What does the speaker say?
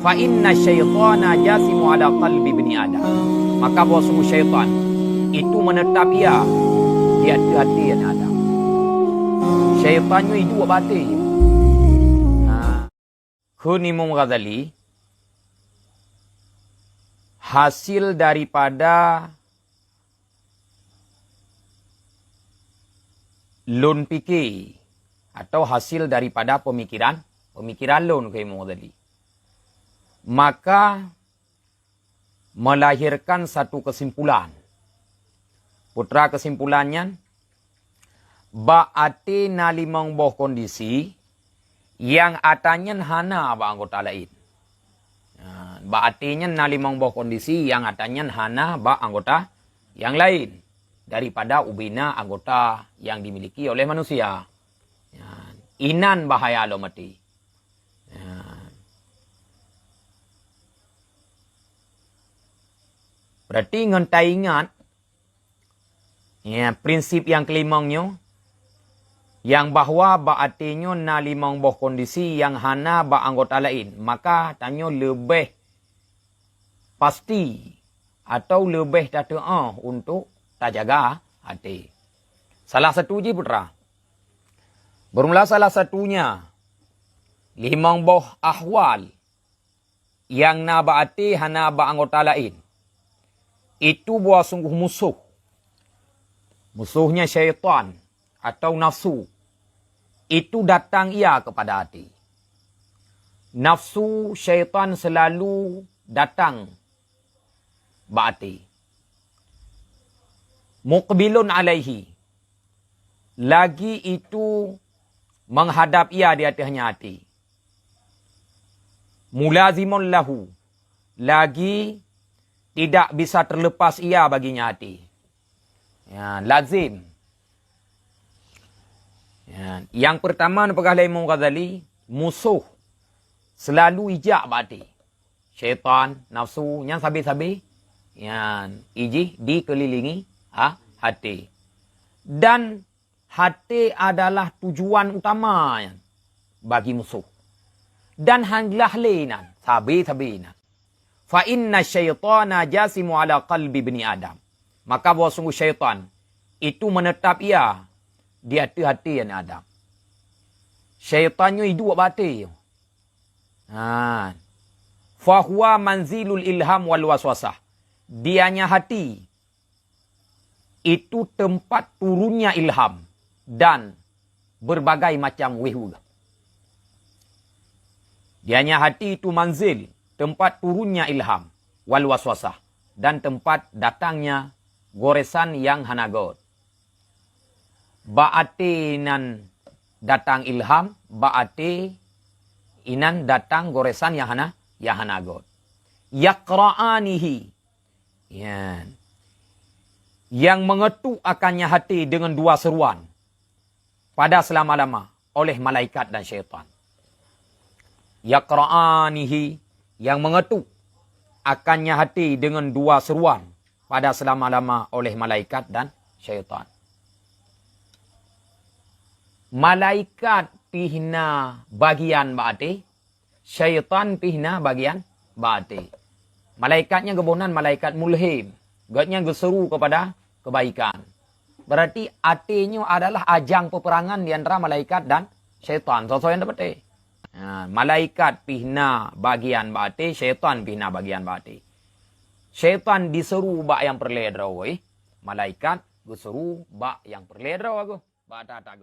Fa inna syaitana jasimu ala qalbi bani Adam. Maka bahwa sungguh syaitan itu menetap ia di hati yang ada. Syaitannya itu abadi. Imam Ghazali, hasil daripada lun fikir atau hasil daripada pemikiran lun ke Imam Ghazali, maka melahirkan satu kesimpulan. Putra kesimpulannya, ba'ati nalimang boh kondisi yang atanya hana ba anggota lain. Ba'atinya nalimang boh kondisi yang atanya hana ba anggota yang lain daripada ubina anggota yang dimiliki oleh manusia. Inan bahaya lo mati. Berarti ngentai ingat prinsip yang kelimangnya, yang bahwa ba'atinya na limang boh kondisi yang hana ba anggota lain, maka tanya lebih pasti atau lebih datang untuk tak jaga hati. Salah satu je putra. Bermula salah satunya limang boh ahwal yang na ba'ati hana ba anggota lain. Itu buah sungguh musuh. Musuhnya syaitan atau nafsu. Itu datang ia kepada hati. Nafsu syaitan selalu datang ba'ati. Muqbilun alaihi. Lagi itu menghadap ia di atasnya hati. Mulazimun lahu. Lagi tidak bisa terlepas ia baginya hati. Lazim. Yang pertama pegah Imam Ghazali, musuh selalu ijak ba'ati. Syaitan, nafsu, yang sabi-sabi, iji dikelilingi hati. Dan hati adalah tujuan utama bagi musuh. Dan hanglah leinan, sabi-sabinan. Fa inna syaitana jasimu ala qalbi bani Adam. Maka bahwa sungguh syaitan itu menetap ia di hati yang Adam. Syaitannya hidup bati. Fahuwa manzilul ilham wal waswasah. Dianya hati itu tempat turunnya ilham dan berbagai macam wehula. Dianya hati itu manzil, tempat turunnya ilham wal waswasah, dan tempat datangnya goresan yang hanagot. Ba'ati nan datang ilham, ba'ati inan datang goresan yang hanagot. Yaqra'anihi. Yang mengetuk akannya hati dengan dua seruan pada selama-lama oleh malaikat dan syaitan. Yaqra'anihi, yang mengetuk akannya hati dengan dua seruan pada selama-lama oleh malaikat dan syaitan. Malaikat pihna bagian ba'ati, syaitan pihna bagian ba'ati. Malaikatnya gebonan malaikat mulhim, gatnya geseru kepada kebaikan. Berarti artinya adalah ajang peperangan di antara malaikat dan syaitan. Sesuai yang dapat. Malaikat pihna bagian ba'ati, syaitan pihna bagian ba'ati. Syaitan diseru bak yang perledraw. Malaikat geseru bak yang perledraw aku. Bak tak